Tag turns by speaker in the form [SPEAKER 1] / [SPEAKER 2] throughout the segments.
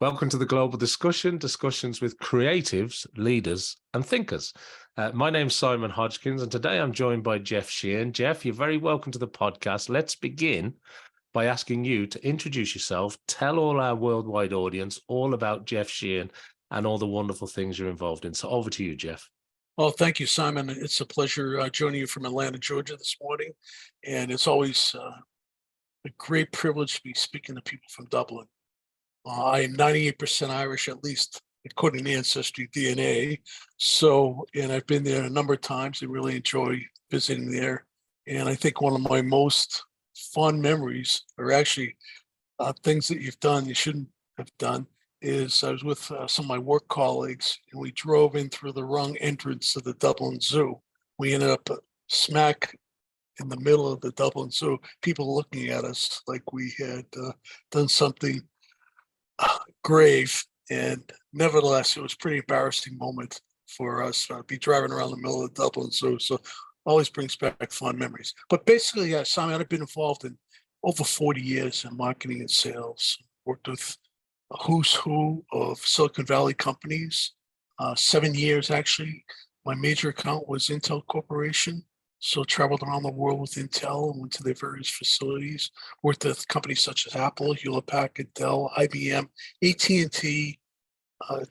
[SPEAKER 1] Welcome to the Global Discussion, discussions with creatives, leaders, and thinkers. My name's Simon Hodgkins, and today I'm joined by Jeff Sheehan. Jeff, you're very welcome to the podcast. Let's begin by asking you to introduce yourself, tell all our worldwide audience all about Jeff Sheehan and all the wonderful things you're involved in. So over to you, Jeff.
[SPEAKER 2] Well, thank you, Simon. It's a pleasure joining you from Atlanta, Georgia this morning. And it's always a great privilege to be speaking to people from Dublin. I am 98% Irish, at least according to Ancestry DNA. And I've been there a number of times and really enjoy visiting there. And I think one of my most fun memories are actually things that you've done you shouldn't have done is I was with some of my work colleagues, and we drove in through the wrong entrance to the Dublin Zoo. We ended up smack in the middle of the Dublin Zoo, people looking at us like we had done something grave. And nevertheless, it was a pretty embarrassing moment for us to be driving around the middle of the Dublin Zoo. So always brings back fond memories. But basically, yeah, Simon, I've been involved in over 40 years in marketing and sales, worked with a who's who of Silicon Valley companies, 7 years actually. My major account was Intel Corporation. So traveled around the world with Intel and went to their various facilities, worked with companies such as Apple, Hewlett-Packard, Dell, IBM, AT&T,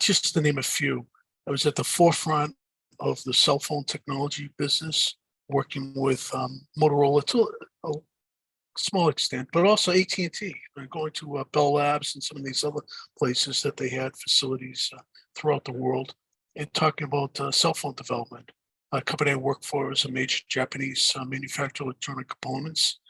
[SPEAKER 2] just to name a few. I was at the forefront of the cell phone technology business, working with Motorola to a small extent, but also AT&T, going to Bell Labs and some of these other places that they had facilities throughout the world, and talking about cell phone development. A company I work for is a major Japanese manufacturer of electronic components,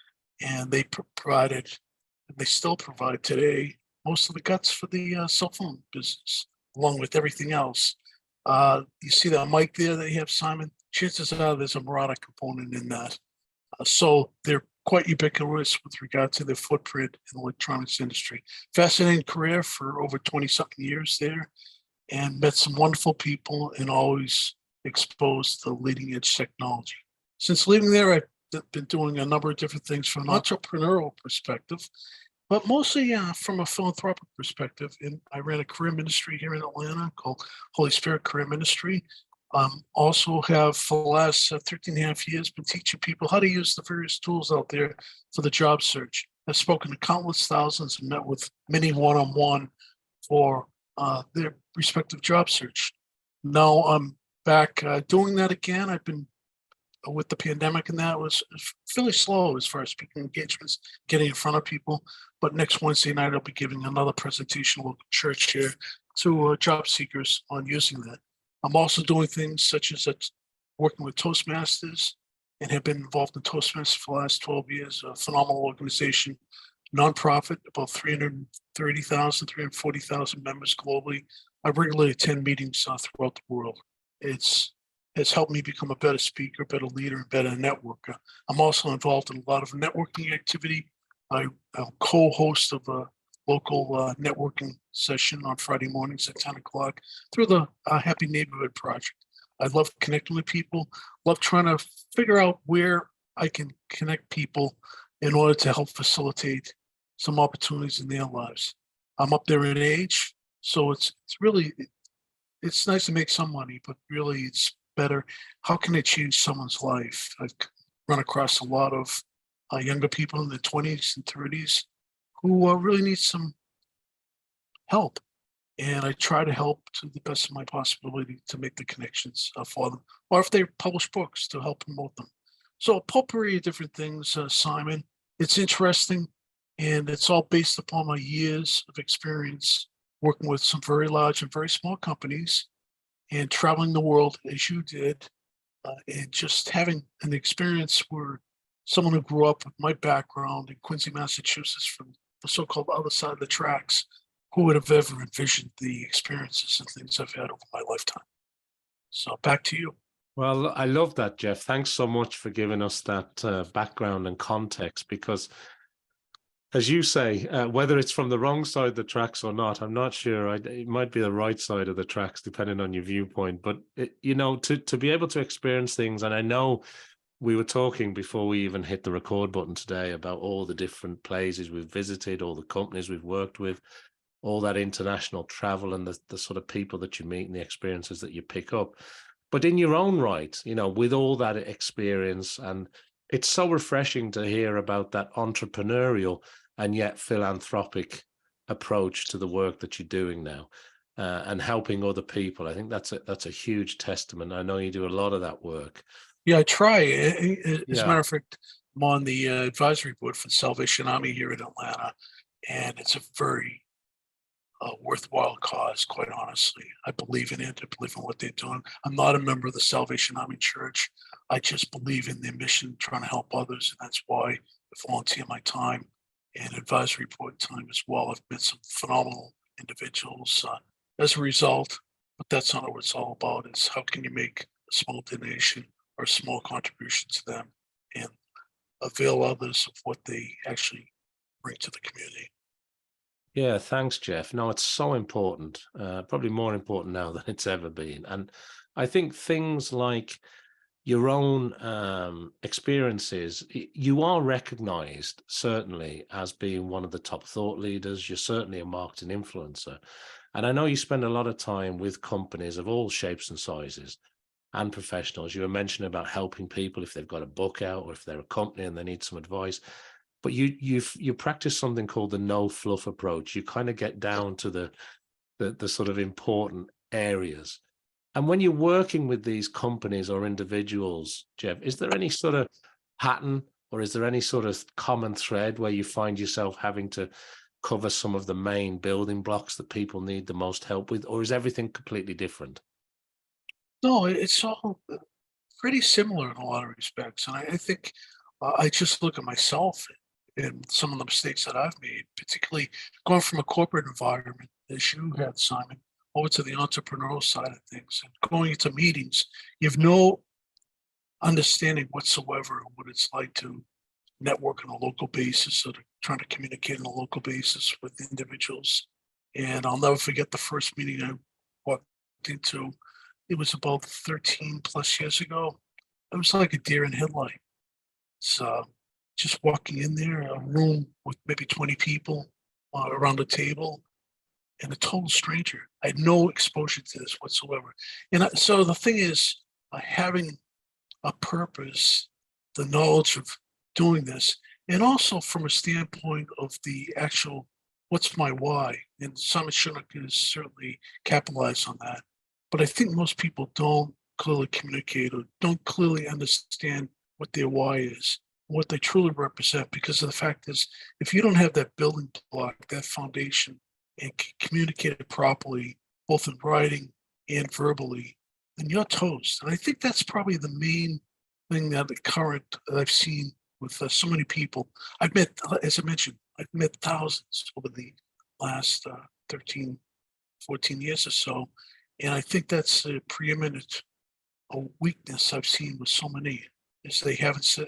[SPEAKER 2] and they provided, and they still provide today, most of the guts for the cell phone business, along with everything else. You see that mic there that you have, Simon? Chances are there's a Murata component in that. So they're quite ubiquitous with regard to their footprint in the electronics industry. Fascinating career for over 20-something years there, and met some wonderful people and always exposed to leading edge technology. Since leaving there, I've been doing a number of different things from an entrepreneurial perspective, but mostly from a philanthropic perspective. And I ran a career ministry here in Atlanta called Holy Spirit Career Ministry. Also have for the last 13 and a half years been teaching people how to use the various tools out there for the job search. I've spoken to countless thousands and met with many one-on-one for their respective job search. Now I'm back doing that again. I've been with the pandemic, and that was fairly slow as far as speaking engagements, getting in front of people. But next Wednesday night, I'll be giving another presentation at a local church here to job seekers on using that. I'm also doing things such as working with Toastmasters, and have been involved in Toastmasters for the last 12 years, a phenomenal organization, nonprofit, about 330,000, 340,000 members globally. I regularly attend meetings throughout the world. Has helped me become a better speaker, better leader, and better networker. I'm also involved in a lot of networking activity. I'm co-host of a local networking session on Friday mornings at 10 o'clock through the Happy Neighborhood Project. I love connecting with people, love trying to figure out where I can connect people in order to help facilitate some opportunities in their lives. I'm up there in age, so it's nice to make some money, but really it's better. How can I change someone's life? I've run across a lot of younger people in their 20s and 30s who really need some help. And I try to help to the best of my possibility to make the connections for them. Or if they publish books, to help promote them. So a potpourri of different things, Simon. It's interesting, and it's all based upon my years of experience working with some very large and very small companies, and traveling the world as you did, and just having an experience where someone who grew up with my background in Quincy, Massachusetts, from the so-called other side of the tracks, who would have ever envisioned the experiences and things I've had over my lifetime? So back to you.
[SPEAKER 1] Well, I love that, Jeff. Thanks so much for giving us that background and context, because as you say, whether it's from the wrong side of the tracks or not, I'm not sure. It might be the right side of the tracks, depending on your viewpoint. But, to be able to experience things, and I know we were talking before we even hit the record button today about all the different places we've visited, all the companies we've worked with. all that international travel and the sort of people that you meet and the experiences that you pick up. But in your own right, with all that experience, and it's so refreshing to hear about that entrepreneurial and yet philanthropic approach to the work that you're doing now, and helping other people. I think that's a huge testament. I know you do a lot of that work.
[SPEAKER 2] Yeah, I try. As a
[SPEAKER 1] Yeah.
[SPEAKER 2] matter of fact, I'm on the advisory board for the Salvation Army here in Atlanta, and it's a very worthwhile cause, quite honestly. I believe in it. I believe in what they're doing. I'm not a member of the Salvation Army Church. I just believe in their mission, trying to help others, and that's why I volunteer my time and advisory board time as well. I've met some phenomenal individuals as a result, but that's not what it's all about. Is how can you make a small donation or a small contribution to them and avail others of what they actually bring to the community.
[SPEAKER 1] Yeah, thanks, Jeff. No, it's so important, probably more important now than it's ever been. And I think things like your own experiences, you are recognized certainly as being one of the top thought leaders. You're certainly a marketing influencer. And I know you spend a lot of time with companies of all shapes and sizes and professionals. You were mentioning about helping people if they've got a book out or if they're a company and they need some advice. But you practice something called the no-fluff approach. You kind of get down to the sort of important areas. And when you're working with these companies or individuals, Jeff, is there any sort of pattern or is there any sort of common thread where you find yourself having to cover some of the main building blocks that people need the most help with, or is everything completely different?
[SPEAKER 2] No, it's all pretty similar in a lot of respects. And I think I just look at myself and some of the mistakes that I've made, particularly going from a corporate environment, as you had, Simon, over to the entrepreneurial side of things and going into meetings. You have no understanding whatsoever of what it's like to network on a local basis or trying to communicate on a local basis with individuals. And I'll never forget the first meeting I walked into. It was about 13 plus years ago. It was like a deer in headlight. So just walking in there, a room with maybe 20 people around the table, and a total stranger. I had no exposure to this whatsoever. And so the thing is, having a purpose, the knowledge of doing this, and also from a standpoint of the actual, what's my why? And Simon Sinek has certainly capitalized on that. But I think most people don't clearly communicate or don't clearly understand what their why is, what they truly represent. Because of the fact is, if you don't have that building block, that foundation, and communicate it properly, both in writing and verbally, then you're toast. And I think that's probably the main thing that I've seen with so many people. I've met, as I mentioned, I've met thousands over the last 13, 14 years or so. And I think that's a preeminent weakness I've seen with so many, is they haven't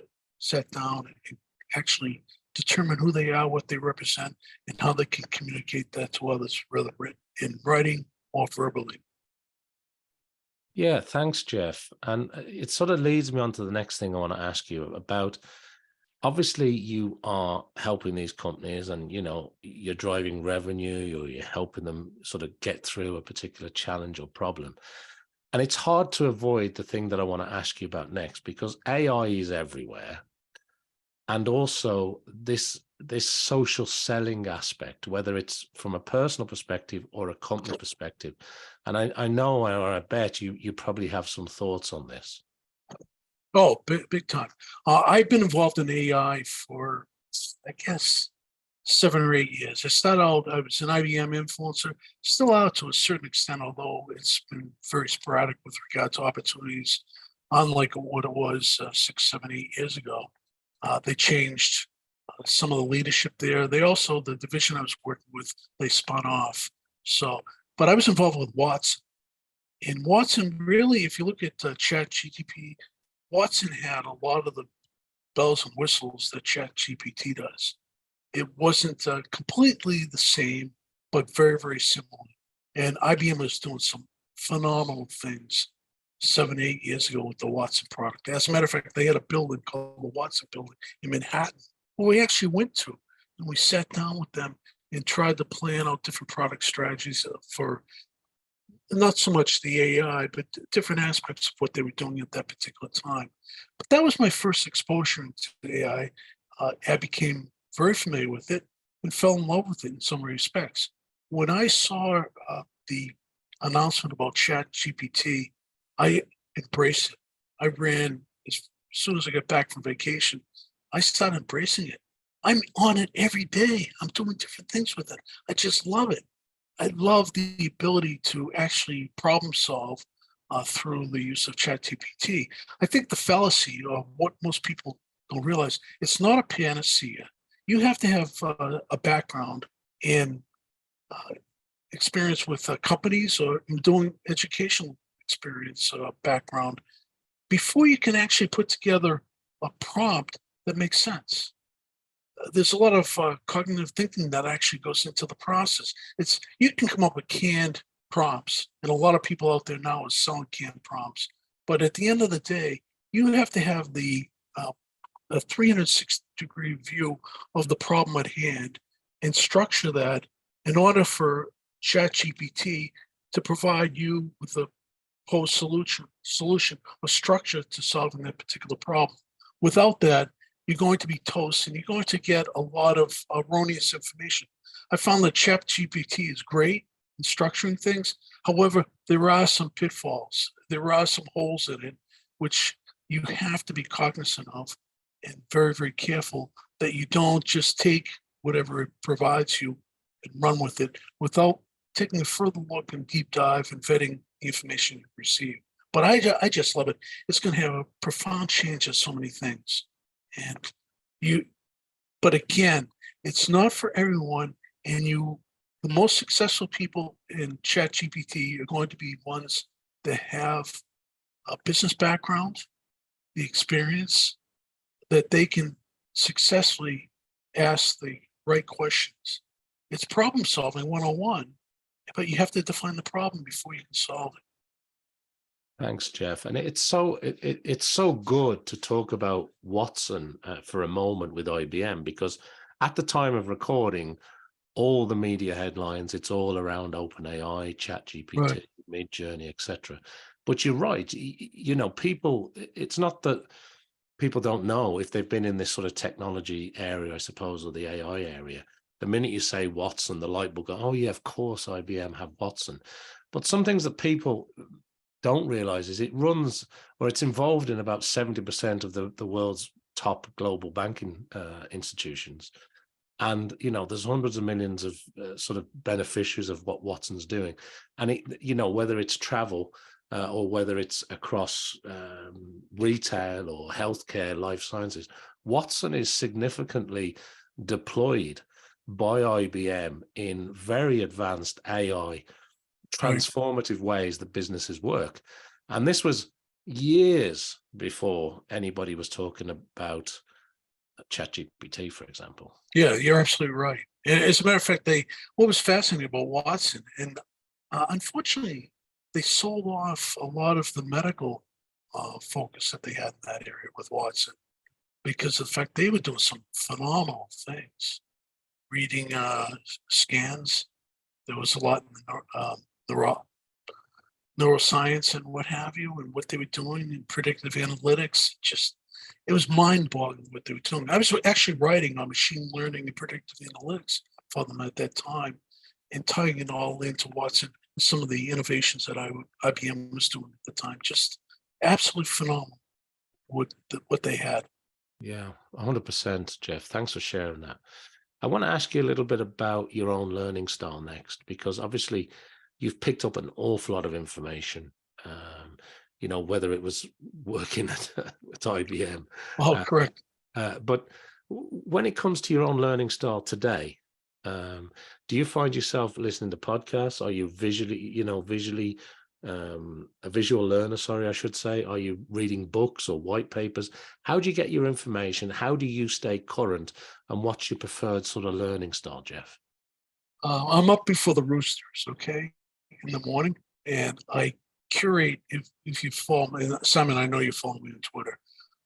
[SPEAKER 2] sat down and actually determine who they are, what they represent, and how they can communicate that to others, whether in writing or verbally.
[SPEAKER 1] Yeah, thanks, Jeff. And it sort of leads me on to the next thing I want to ask you about. Obviously, you are helping these companies and, you're driving revenue, or you're helping them sort of get through a particular challenge or problem. And it's hard to avoid the thing that I want to ask you about next, because AI is everywhere. And also this social selling aspect, whether it's from a personal perspective or a company perspective. And I know, or I bet you probably have some thoughts on this.
[SPEAKER 2] Oh, big time. I've been involved in AI for, I guess, 7 or 8 years. I started out, I was an IBM influencer, still out to a certain extent, although it's been very sporadic with regard to opportunities, unlike what it was 6, 7, 8 years ago. They changed some of the leadership there. They also, the division I was working with, they spun off. So, but I was involved with Watson. And Watson, really, if you look at ChatGPT, Watson had a lot of the bells and whistles that ChatGPT does. It wasn't completely the same, but very, very similar. And IBM was doing some phenomenal things 7, 8 years ago with the Watson product. As a matter of fact, they had a building called the Watson Building in Manhattan, where we actually went to, and we sat down with them and tried to plan out different product strategies for not so much the AI, but different aspects of what they were doing at that particular time. But that was my first exposure into AI. I became very familiar with it and fell in love with it in some respects. When I saw the announcement about Chat GPT, I embraced it. I ran as soon as I got back from vacation. I started embracing it. I'm on it every day. I'm doing different things with it. I just love it. I love the ability to actually problem solve through the use of ChatGPT. I think the fallacy of what most people don't realize, it's not a panacea. You have to have a background in experience with companies or doing educational experience background before you can actually put together a prompt that makes sense. There's a lot of cognitive thinking that actually goes into the process. You can come up with canned prompts, and a lot of people out there now are selling canned prompts. But at the end of the day, you have to have a 360-degree view of the problem at hand and structure that in order for ChatGPT to provide you with a whole solution or structure to solving that particular problem. Without that, you're going to be toast and you're going to get a lot of erroneous information. I found that ChatGPT is great in structuring things. However, there are some pitfalls. There are some holes in it, which you have to be cognizant of and very, very careful that you don't just take whatever it provides you and run with it without taking a further look and deep dive and vetting the information you receive. But I just love it. It's going to have a profound change of so many things. But again, it's not for everyone. And the most successful people in ChatGPT are going to be ones that have a business background, the experience that they can successfully ask the right questions. It's problem solving 101, but you have to define the problem before you can solve it.
[SPEAKER 1] Thanks, Jeff. And it's so good to talk about Watson for a moment with IBM, because at the time of recording, all the media headlines, it's all around OpenAI, ChatGPT,
[SPEAKER 2] Right.
[SPEAKER 1] Midjourney, etc. But you're right. People. It's not that people don't know if they've been in this sort of technology area, I suppose, or the AI area. The minute you say Watson, the light will go, oh yeah, of course IBM have Watson. But some things that people don't realize is it runs, or it's involved in about 70% of the world's top global banking institutions. And, there's hundreds of millions of sort of beneficiaries of what Watson's doing. And, whether it's travel or whether it's across retail or healthcare, life sciences, Watson is significantly deployed by IBM in very advanced AI transformative ways that businesses work. And this was years before anybody was talking about ChatGPT, for example.
[SPEAKER 2] Yeah, you're absolutely right. And as a matter of fact, what was fascinating about Watson, and unfortunately, they sold off a lot of the medical focus that they had in that area with Watson, because of the fact they were doing some phenomenal things. Reading scans, there was a lot in neuroscience and what have you, and what they were doing in predictive analytics. It was mind-boggling what they were doing. I was actually writing on machine learning and predictive analytics for them at that time, and tying it all into Watson and some of the innovations that IBM was doing at the time. Just absolutely phenomenal what they had.
[SPEAKER 1] Yeah, 100%, Jeff. Thanks for sharing that. I want to ask you a little bit about your own learning style next, because obviously you've picked up an awful lot of information, whether it was working at IBM.
[SPEAKER 2] Oh, correct.
[SPEAKER 1] But when it comes to your own learning style today, do you find yourself listening to podcasts? Are you a visual learner, sorry, I should say? Are you reading books or white papers? How do you get your information? How do you stay current? And what's your preferred sort of learning style, Jeff?
[SPEAKER 2] I'm up before the roosters, okay, in the morning, and I curate. If you follow me, Simon, I know you follow me on Twitter.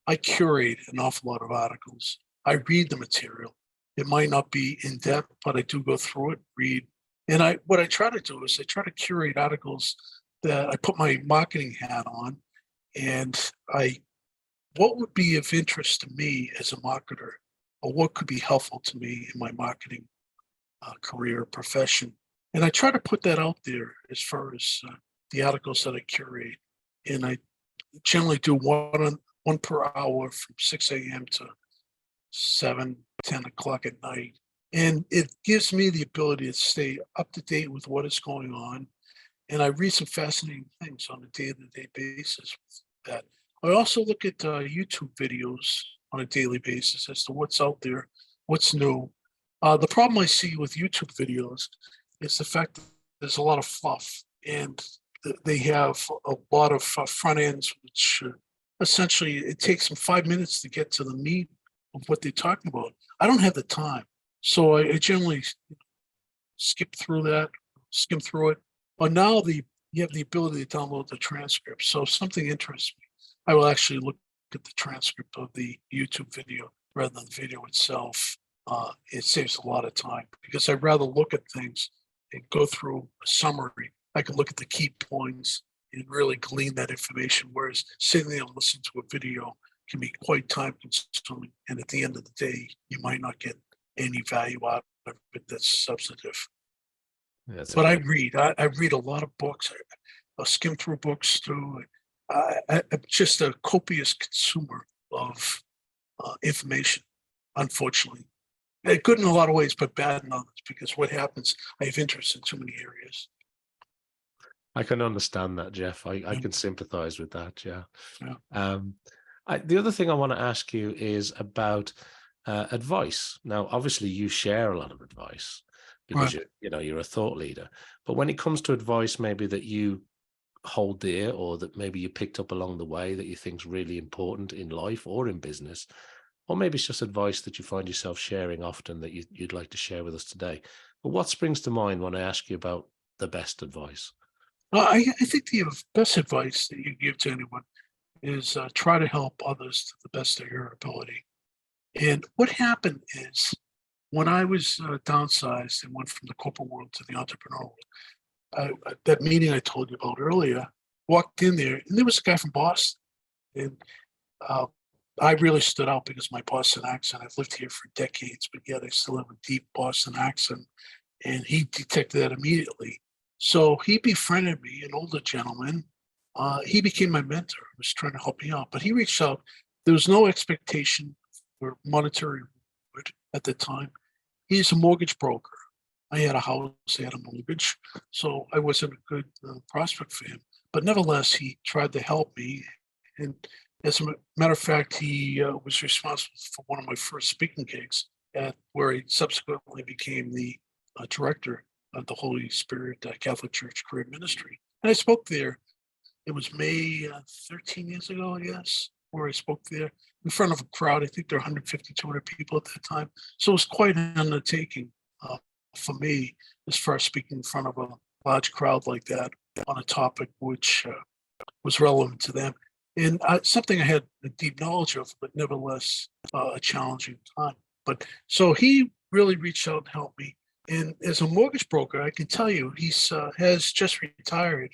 [SPEAKER 2] I curate an awful lot of articles. I read the material, It might not be in depth, but I do go through it, read. And what I try to do is I try to curate articles that I put my marketing hat on, and what would be of interest to me as a marketer, or what could be helpful to me in my marketing career profession. And I try to put that out there as far as the articles that I curate. And I generally do one per hour from 6 a.m. to 10 o'clock at night. And it gives me the ability to stay up to date with what is going on. And I read some fascinating things on a day-to-day basis with that. I also look at YouTube videos on a daily basis as to what's out there, what's new. The problem I see with YouTube videos is the fact that there's a lot of fluff, and they have a lot of front ends, which essentially it takes them 5 minutes to get to the meat of what they're talking about. I don't have the time, so I generally skip through that, skim through it. But now you have the ability to download the transcript. So if something interests me, I will actually look at the transcript of the YouTube video rather than the video itself. It saves a lot of time because I'd rather look at things and go through a summary. I can look at the key points and really glean that information, whereas sitting there and listening to a video can be quite time consuming. And at the end of the day, you might not get any value out of it that's substantive. But I read. I read a lot of books. I skim through books too. I'm just a copious consumer of information, unfortunately. Good in a lot of ways, but bad in others, because what happens, I have interest in too many areas.
[SPEAKER 1] I can understand that, Jeff. I can sympathize with that. Yeah.
[SPEAKER 2] Yeah.
[SPEAKER 1] The other thing I want to ask you is about advice. Now, obviously, you share a lot of advice because
[SPEAKER 2] Right.
[SPEAKER 1] you're a thought leader. But when it comes to advice, maybe that you hold dear, or that maybe you picked up along the way that you think is really important in life or in business, or maybe it's just advice that you find yourself sharing often that you'd like to share with us today. But what springs to mind when I ask you about the best advice?
[SPEAKER 2] I think the best advice that you give to anyone is try to help others to the best of your ability. And what happened is when I was downsized and went from the corporate world to the entrepreneurial world, that meeting I told you about earlier, walked in there, and there was a guy from Boston. And I really stood out because of my Boston accent. I've lived here for decades, but yet I still have a deep Boston accent. And he detected that immediately. So he befriended me, an older gentleman. He became my mentor. He was trying to help me out, but he reached out. There was no expectation for monetary reward at the time. He's a mortgage broker. I had a house, I had a mortgage, so I wasn't a good prospect for him. But nevertheless, he tried to help me. And as a matter of fact, he was responsible for one of my first speaking gigs, where he subsequently became the director of the Holy Spirit Catholic Church Career Ministry. And I spoke there. It was May 13 years ago, I guess, where I spoke there in front of a crowd. I think there were 150, 200 people at that time. So it was quite an undertaking for me as far as speaking in front of a large crowd like that on a topic which was relevant to them. And something I had a deep knowledge of, but nevertheless a challenging time. But so he really reached out and helped me. And as a mortgage broker, I can tell you, he has just retired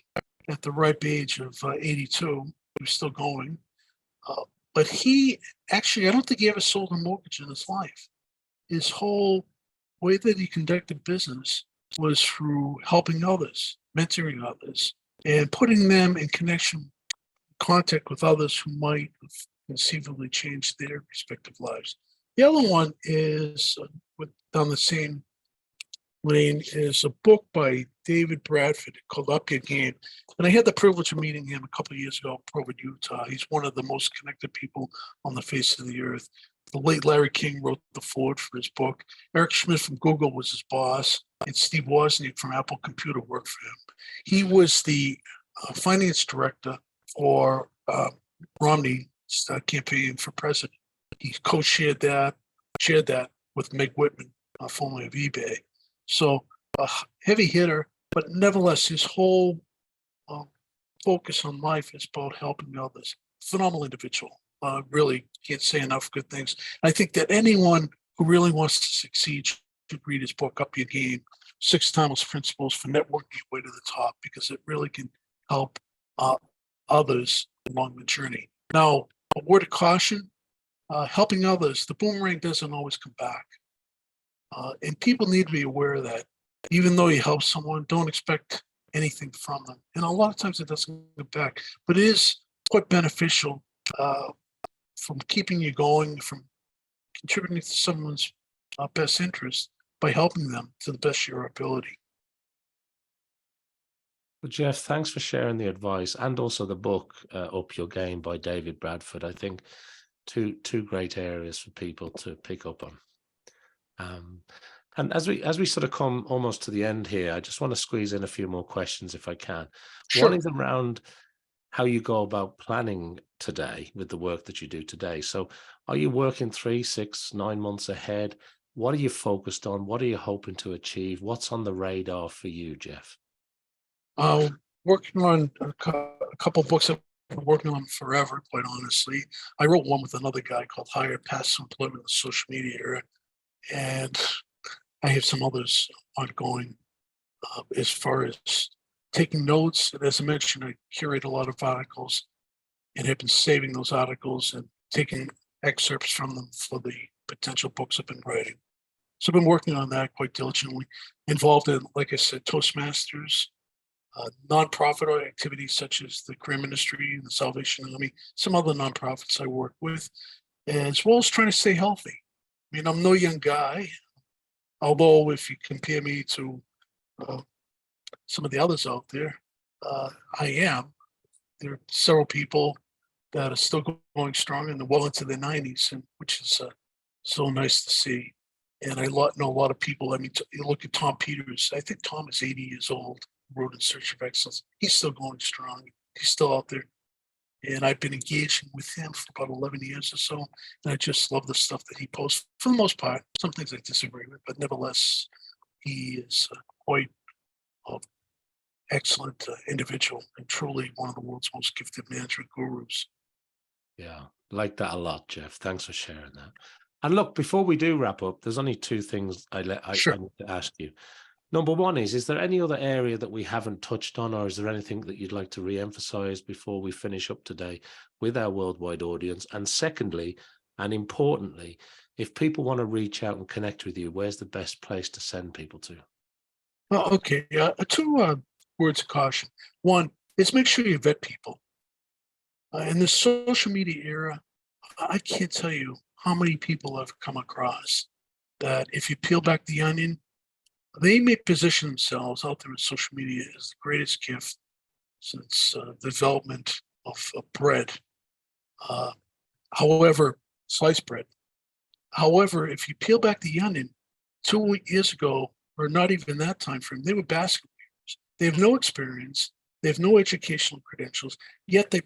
[SPEAKER 2] at the ripe age of 82. He was still going. But he actually, I don't think he ever sold a mortgage in his life. His whole way that he conducted business was through helping others, mentoring others, and putting them in contact with others who might have conceivably changed their respective lives. The other one is down the same lane is a book by David Bradford called Up Your Game. And I had the privilege of meeting him a couple of years ago in Provo, Utah. He's one of the most connected people on the face of the earth. The late Larry King wrote the foreword for his book. Eric Schmidt from Google was his boss, and Steve Wozniak from Apple Computer worked for him. He was the finance director for Romney's campaign for president. He co-shared that, shared that with Meg Whitman, formerly of eBay. So a heavy hitter, but nevertheless, his whole focus on life is about helping others. Phenomenal individual. Really can't say enough good things. I think that anyone who really wants to succeed should read his book, Up Your Game, Six Timeless Principles for Networking Your Way to the Top, because it really can help others along the journey. Now, a word of caution, helping others, the boomerang doesn't always come back. And people need to be aware of that. Even though you help someone, don't expect anything from them. And a lot of times it doesn't come back, but it is quite beneficial from keeping you going, from contributing to someone's best interest by helping them to the best of your ability.
[SPEAKER 1] Well, Jeff, thanks for sharing the advice and also the book, Up Your Game by David Bradford. I think two great areas for people to pick up on. And as we sort of come almost to the end here, I just want to squeeze in a few more questions if I can.
[SPEAKER 2] Sure.
[SPEAKER 1] One is around how you go about planning today with the work that you do today. So are you working 3, 6, 9 months ahead? What are you focused on? What are you hoping to achieve? What's on the radar for you, Jeff?
[SPEAKER 2] Working on a couple of books I've been working on forever, quite honestly. I wrote one with another guy called Higher Paths to Employment in the Social Media Era. And I have some others ongoing as far as taking notes. And as I mentioned, I curate a lot of articles and have been saving those articles and taking excerpts from them for the potential books I've been writing. So I've been working on that quite diligently, involved in, like I said, Toastmasters, nonprofit activities such as the Career Ministry and the Salvation Army, some other nonprofits I work with, as well as trying to stay healthy. I mean, I'm no young guy, although if you compare me to some of the others out there, I am. There are several people that are still going strong and well into their 90s, and which is so nice to see. And I know a lot of people. I mean, you look at Tom Peters. I think Tom is 80 years old, wrote In Search of Excellence. He's still going strong. He's still out there. And I've been engaging with him for about 11 years or so. And I just love the stuff that he posts for the most part. Some things I disagree with, but nevertheless, he is quite an excellent individual and truly one of the world's most gifted management gurus.
[SPEAKER 1] Yeah, like that a lot, Jeff. Thanks for sharing that. And look, before we do wrap up, there's only two things I need to ask you. Number one is there any other area that we haven't touched on, or is there anything that you'd like to re-emphasize before we finish up today with our worldwide audience? And secondly, and importantly, if people want to reach out and connect with you, where's the best place to send people to?
[SPEAKER 2] Well, okay, two words of caution. One is make sure you vet people. In the social media era, I can't tell you how many people I've come across that if you peel back the onion, they may position themselves out there in social media as the greatest gift since the development of bread. However, sliced bread. However, if you peel back the onion, 2 years ago, or not even that time frame, they were basketball players. They have no experience. They have no educational credentials, yet they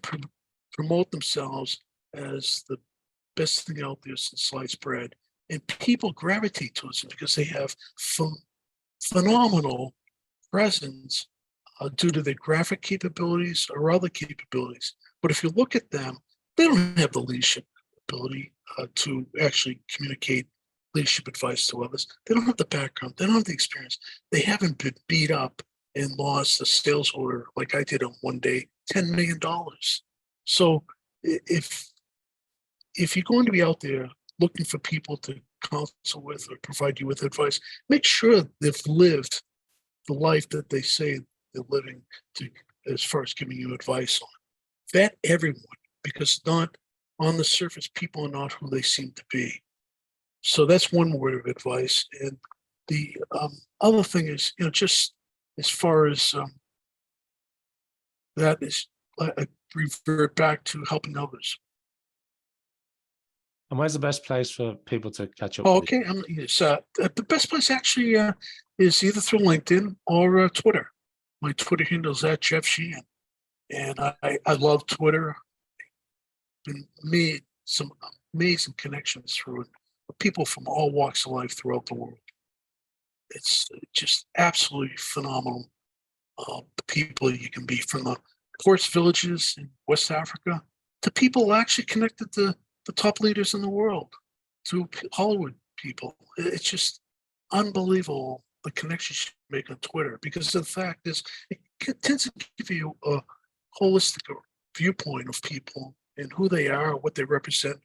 [SPEAKER 2] promote themselves as the best thing out there since sliced bread. And people gravitate towards them because they have phenomenal presence due to their graphic capabilities or other capabilities. But if you look at them, they don't have the leadership ability to actually communicate leadership advice to others. They don't have the background. They don't have the experience. They haven't been beat up and lost a sales order like I did on one day, $10 million. So if you're going to be out there looking for people to counsel with or provide you with advice, make sure they've lived the life that they say they're living to, as far as giving you advice on. Vet everyone, because not on the surface, people are not who they seem to be. So that's one word of advice. And the other thing is, just as far as that is, I revert back to helping others.
[SPEAKER 1] And where's the best place for people to catch up with
[SPEAKER 2] you? The best place actually is either through LinkedIn or Twitter. My Twitter handle is @Jeff Sheehan. And I love Twitter. Been made some amazing connections through it. People from all walks of life throughout the world. It's just absolutely phenomenal. The people you can be, from the poorest villages in West Africa to people actually connected to the top leaders in the world, to Hollywood people. It's just unbelievable the connections you make on Twitter, because the fact is it tends to give you a holistic viewpoint of people and who they are, what they represent,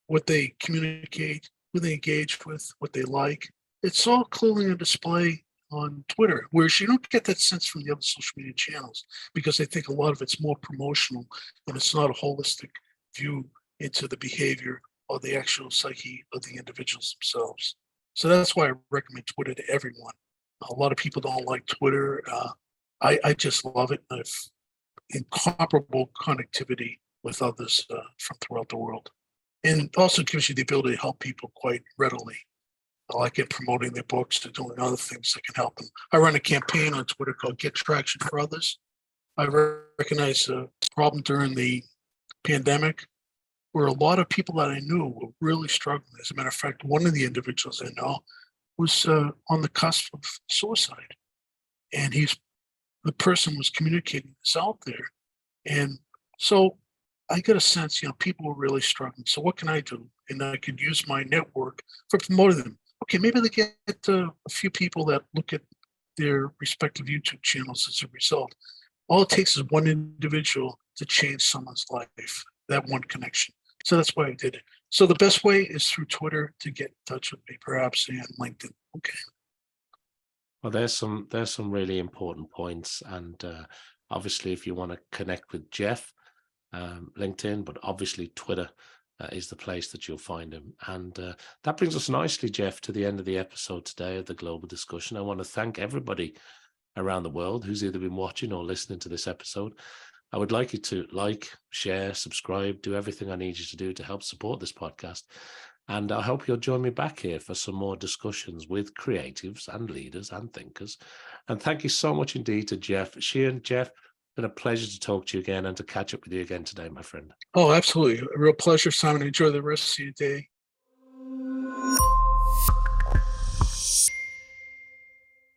[SPEAKER 2] what they communicate, who they engage with, what they like. It's all clearly on display on Twitter, whereas you don't get that sense from the other social media channels, because I think a lot of it's more promotional and it's not a holistic view into the behavior or the actual psyche of the individuals themselves. So that's why I recommend Twitter to everyone. A lot of people don't like Twitter. I just love it. I've incomparable connectivity with others from throughout the world, and also gives you the ability to help people quite readily. I like it promoting their books and doing other things that can help them. I run a campaign on Twitter called Get Traction for Others. I recognize a problem during the pandemic where a lot of people that I knew were really struggling. As a matter of fact, one of the individuals I know was on the cusp of suicide, and the person was communicating this out there. And so I got a sense, people were really struggling. So what can I do? And I could use my network for promoting them. Okay, maybe they get a few people that look at their respective YouTube channels as a result. All it takes is one individual to change someone's life, that one connection. So that's why I did it. So the best way is through Twitter to get in touch with me, perhaps, and LinkedIn. Okay.
[SPEAKER 1] Well, there's some really important points, and obviously, if you want to connect with Jeff, LinkedIn, but obviously Twitter is the place that you'll find him. And that brings us nicely, Jeff, to the end of the episode today of the Global Discussion. I want to thank everybody around the world who's either been watching or listening to this episode. I would like you to like, share, subscribe, do everything I need you to do to help support this podcast. And I hope you'll join me back here for some more discussions with creatives and leaders and thinkers. And thank you so much indeed to Jeff Sheehan. Jeff, it's been a pleasure to talk to you again and to catch up with you again today, my friend.
[SPEAKER 2] Oh, absolutely. A real pleasure, Simon. Enjoy the rest of your day.